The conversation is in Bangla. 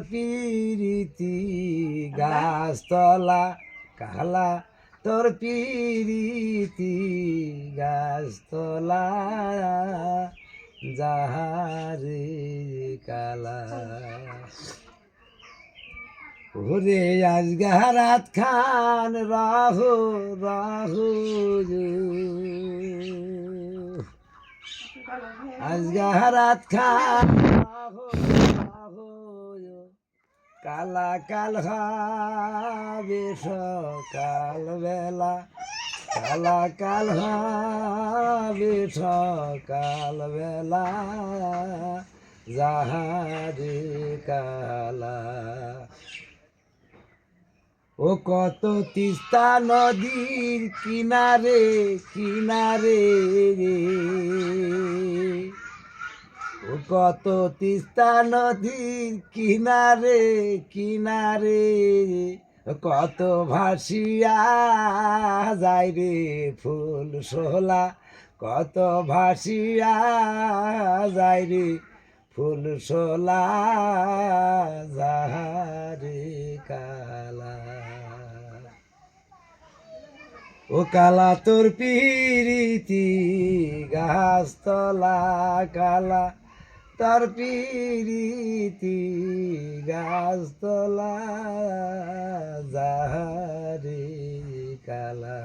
পিরিতি গাছতলা কালা তোর পিরিতি গাছতলা যাহারে কালা ওরে আজগারাত খান রাহো রাহো আজগারাত খান রাহো রাহো কালা কাল হবে সকাল বেলা কালা কাল হবে সকাল বেলা যাহারে কালা ও কত তিস্তা নদীর কিনারে কিনারে ও কত তিস্তা নদীর কিনারে কিনারে কত ভাসিয়া যায় রে ফুল সোলা কত ভাসিয়া যায় রে ফুল সোলা যাহারে কালা ও কালা তোর পিরিতি গাছতলা কালা তোর পিরিতি গাছতলা যাহারে কালা।